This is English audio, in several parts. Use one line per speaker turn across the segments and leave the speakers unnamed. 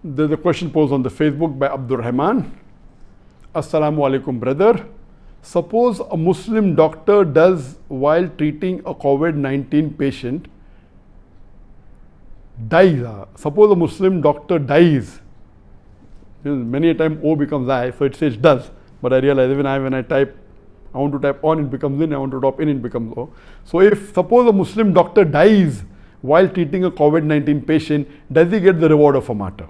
There's a question posed on the Facebook by Abdur Rahman. Assalamu alaikum, brother. Suppose a Muslim doctor does, while treating a COVID-19 patient, dies. Suppose a Muslim doctor dies. Many a time O becomes I, so it says does. But I realize even when I type, I want to type on, it becomes in. I want to type in, it becomes O. So if suppose a Muslim doctor dies while treating a COVID-19 patient, does he get the reward of a martyr?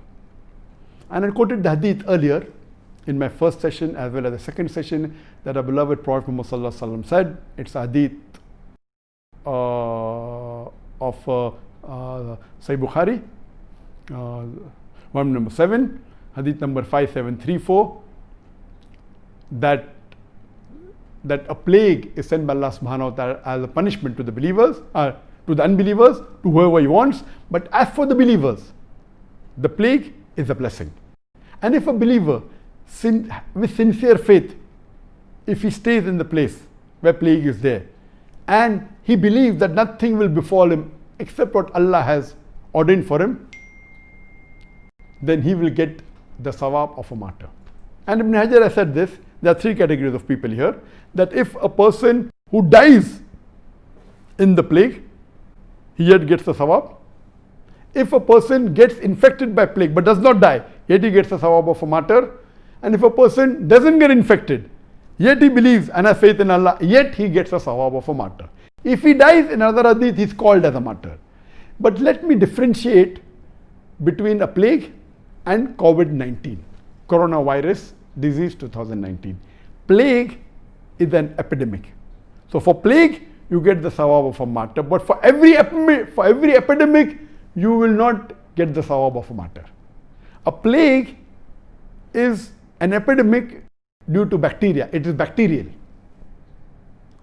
And I quoted the hadith earlier in my first session as well as the second session that our beloved Prophet Muhammad Sallallahu Alaihi Wasallam said. It's a hadith of Sahih Bukhari, volume number 7, hadith number 5734, that a plague is sent by Allah subhanahu wa ta'ala as a punishment to the believers, to the unbelievers, to whoever he wants. But as for the believers, the plague is a blessing. And if a believer with sincere faith, if he stays in the place where plague is there, and he believes that nothing will befall him except what Allah has ordained for him, then he will get the sawab of a martyr. And Ibn Hajar has said this, there are three categories of people here, that if a person who dies in the plague, he yet gets the sawab. If a person gets infected by plague but does not die, yet he gets the sawab of a martyr. And if a person doesn't get infected, yet he believes and has faith in Allah, yet he gets the sawab of a martyr. If he dies in another hadith, he is called as a martyr. But let me differentiate between a plague and COVID-19, coronavirus disease 2019. Plague is an epidemic. So for plague, you get the sawab of a martyr. But for every epidemic, you will not get the sawab of a martyr. A plague is an epidemic due to bacteria. It is bacterial.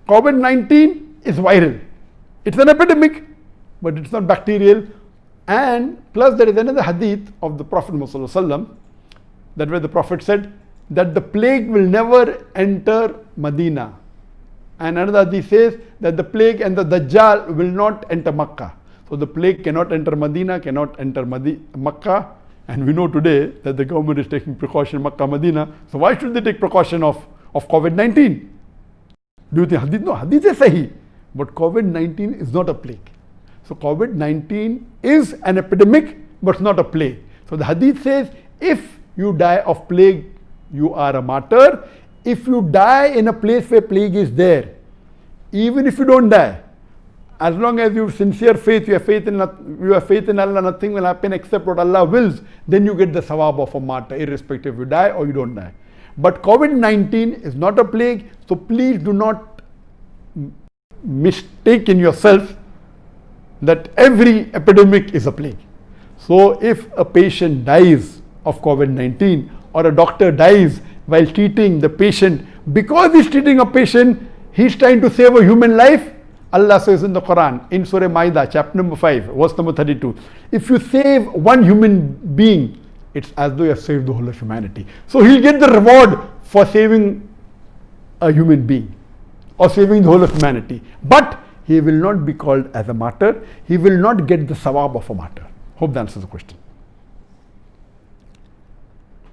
COVID-19 is viral. It's an epidemic, but it's not bacterial. And plus there is another hadith of the Prophet Muhammad, that where the Prophet said that the plague will never enter Medina. And another hadith says that the plague and the Dajjal will not enter Makkah. So the plague cannot enter Medina, cannot enter Makkah. And we know today that the government is taking precaution in Makkah, Medina. So why should they take precaution of COVID-19? Do you think hadith? No, hadith is sahih. But COVID-19 is not a plague. So COVID-19 is an epidemic, but not a plague. So the hadith says, if you die of plague, you are a martyr. If you die in a place where plague is there, even if you don't die, as long as you have sincere faith, you have faith in Allah, nothing will happen except what Allah wills, then you get the sawab of a martyr, irrespective if you die or you don't die. But COVID-19 is not a plague, so please do not mistake in yourself that every epidemic is a plague. So if a patient dies of COVID-19 or a doctor dies while treating the patient, because he's treating a patient, he's trying to save a human life. Allah says in the Quran, in Surah Ma'idah, chapter number 5, verse number 32, if you save one human being, it's as though you have saved the whole of humanity. So he'll get the reward for saving a human being or saving the whole of humanity. But he will not be called as a martyr. He will not get the sawab of a martyr. Hope that answers the question.